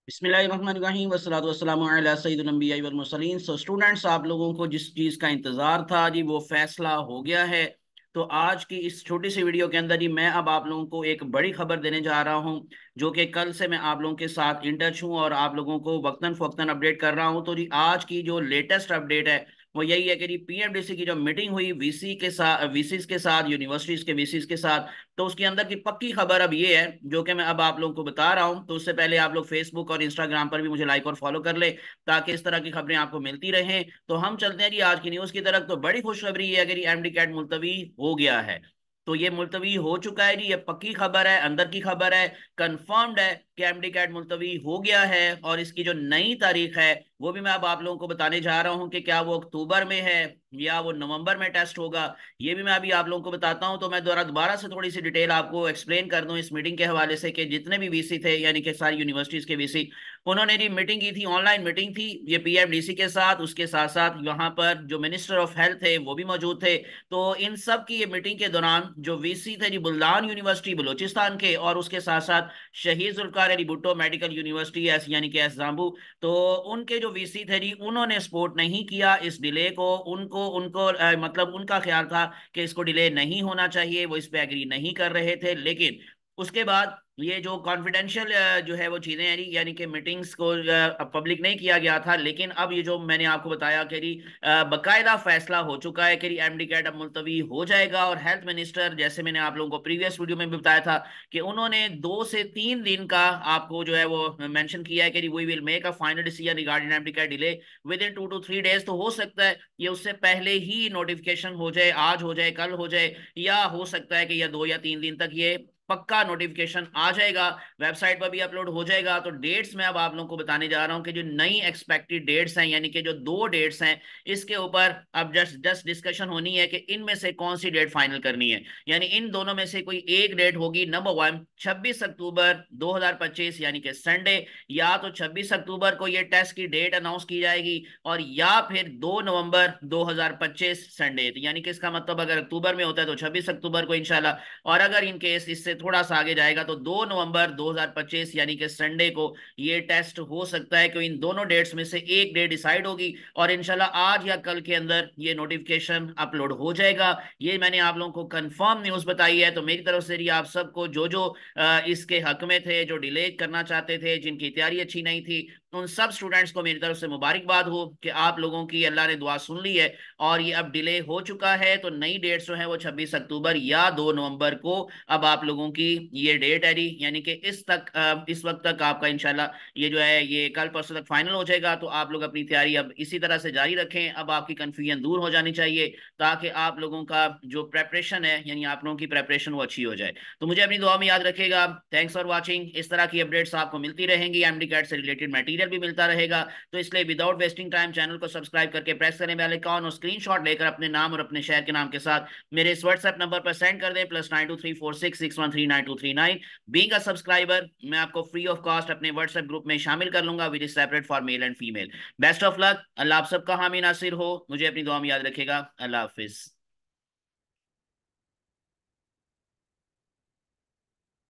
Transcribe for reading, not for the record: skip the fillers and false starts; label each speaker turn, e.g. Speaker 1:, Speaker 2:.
Speaker 1: बिस्मिल्लाहिर्रहमानिर्रहीम वस्सलातु वस्सलामु अला सय्यिदिल अंबिया'i वल मुरसलीन। सो स्टूडेंट्स, आप लोगों को जिस चीज़ का इंतज़ार था जी वो फैसला हो गया है। तो आज की इस छोटी सी वीडियो के अंदर ही मैं अब आप लोगों को एक बड़ी खबर देने जा रहा हूं, जो कि कल से मैं आप लोगों के साथ इन टच हूं और आप लोगों को वक्तन फवक्तन अपडेट कर रहा हूं। तो जी आज की जो लेटेस्ट अपडेट है वो यही है कि जी पीएमडीसी की जो मीटिंग हुई वीसी के साथ, वीसीज के साथ, यूनिवर्सिटीज के वीसीज के साथ, तो उसके अंदर की पक्की खबर अब ये है जो कि मैं अब आप लोगों को बता रहा हूं। तो उससे पहले आप लोग फेसबुक और इंस्टाग्राम पर भी मुझे लाइक और फॉलो कर ले, ताकि इस तरह की खबरें आपको मिलती रहें। तो हम चलते हैं जी आज की न्यूज की तरफ। तो बड़ी खुशखबरी है कि जी एमडी कैट मुलतवी हो गया है। तो ये मुलतवी हो चुका है जी, ये पक्की खबर है, अंदर की खबर है, कंफर्म्ड है कि एमडी कैट मुलतवी हो गया है। और इसकी जो नई तारीख है वो भी मैं अब आप लोगों को बताने जा रहा हूं कि क्या वो अक्टूबर में है या वो नवंबर में टेस्ट होगा, ये भी मैं अभी आप लोगों को बताता हूं। तो मैं दोबारा से थोड़ी सी डिटेल आपको एक्सप्लेन कर दूं इस मीटिंग के हवाले से कि जितने भी वीसी थे, यानी कि सारी यूनिवर्सिटीज के वीसी, उन्होंने भी मीटिंग की थी, ऑनलाइन मीटिंग थी ये पीएमडीसी के साथ। उसके साथ साथ यहाँ पर जो मिनिस्टर ऑफ हेल्थ थे वो भी मौजूद थे। तो इन सब की ये मीटिंग के दौरान जो वीसी थे जी बुल्दान यूनिवर्सिटी बलूचिस्तान के, और उसके साथ साथ शहीद Zulfikar Ali Bhutto medical university S यानी कि एस जाम्बू, तो उनके जो वीसी थे जी उन्होंने सपोर्ट नहीं किया इस डिले को। उनको उनको मतलब उनका ख्याल था कि इसको डिले नहीं होना चाहिए, वो इस पे एग्री नहीं कर रहे थे। लेकिन उसके बाद ये जो कॉन्फिडेंशियल जो है वो चीजें हैं, यानी कि मीटिंग्स को पब्लिक नहीं किया गया था, लेकिन अब ये जो मैंने आपको बताया कि बकायदा फैसला हो चुका है कि एमडी कैट अब मुलतवी हो जाएगा। और हेल्थ मिनिस्टर, जैसे मैंने आप लोगों को प्रीवियस वीडियो में भी बताया था कि उन्होंने 2 से 3 दिन का आपको जो है वो मेंशन किया है कि we will make a final decision regarding MD CAT delay within 2 to 3 days। तो हो सकता है ये उससे पहले ही नोटिफिकेशन हो जाए, आज हो जाए, कल हो जाए, या हो सकता है कि या 2 या 3 दिन तक ये पक्का नोटिफिकेशन आ जाएगा, वेबसाइट पर भी अपलोड हो जाएगा। तो डेट्स मैं अब आप लोगों को बताने जा रहा हूं कि जो नई एक्सपेक्टेड डेट्स हैं, यानी कि जो 2 डेट्स हैं, इसके ऊपर अब जस्ट जस्ट डिस्कशन होनी है कि इनमें से कौन सी डेट फाइनल करनी है। यानी इन दोनों में से कोई एक डेट होगी। नंबर 1 26 अक्टूबर 2025 यानी कि संडे, या तो 26 अक्टूबर को ये टेस्ट की डेट अनाउंस की जाएगी, और या फिर 2 नवंबर 2025 संडे। यानी कि इसका मतलब अगर अक्टूबर में होता है तो 26 अक्टूबर को इंशाल्लाह, और अगर इन केस इससे थोड़ा सा आगे जाएगा तो 2 नवंबर 2025 यानी कि संडे को ये टेस्ट हो सकता है कि इन दोनों डेट्स में से एक डेट डिसाइड होगी, और इंशाल्लाह आज या कल के अंदर ये नोटिफिकेशन अपलोड हो जाएगा। ये मैंने आप लोगों को कंफर्म न्यूज बताई है। तो मेरी तरफ से भी आप सबको जो जो इसके हक में थे, जो डिले करना चाहते थे, जिनकी तैयारी अच्छी नहीं थी, उन सब स्टूडेंट्स को मेरी तरफ से मुबारकबाद हो कि आप लोगों की अल्लाह ने दुआ सुन ली है और ये अब डिले हो चुका है। तो नई डेट जो है वो 26 अक्टूबर या 2 नवंबर को अब आप लोगों की ये डेट है जी। यानी कि इस वक्त तक आपका इंशाल्लाह ये जो है ये कल परसों तक फाइनल हो जाएगा। तो आप लोग अपनी तैयारी अब इसी तरह से जारी रखें। अब आपकी कंफ्यूजन दूर हो जानी चाहिए, ताकि आप लोगों का जो प्रेपरेशन है, यानी आप लोगों की प्रेपरेशन वो अच्छी हो जाए। तो मुझे अपनी दुआ में याद रखेगा। Thanks for watching. इस तरह की अपडेट्स आपको मिलती रहेंगी, एमडी कैट से रिलेटेड मटेरियल भी मिलता रहेगा। तो इसलिए विदाउट वेस्टिंग टाइम चैनल को सब्सक्राइब करके प्रेस करें बेल आइकॉन, और स्क्रीनशॉट लेकर अपने नाम और अपने शहर के नाम के साथ मेरे इस व्हाट्सएप नंबर पर सेंड कर दें, +923466139239। बीइंग अ सब्सक्राइबर, मैं आपको फ्री ऑफ कॉस्ट अपने व्हाट्सएप ग्रुप में शामिल कर लूंगा, which is separate for male and female. Best of luck. Allah आप सबका हामी नासिर हो। मुझे अपनी दुआ में याद रखेगा। अल्लाह हाफिज।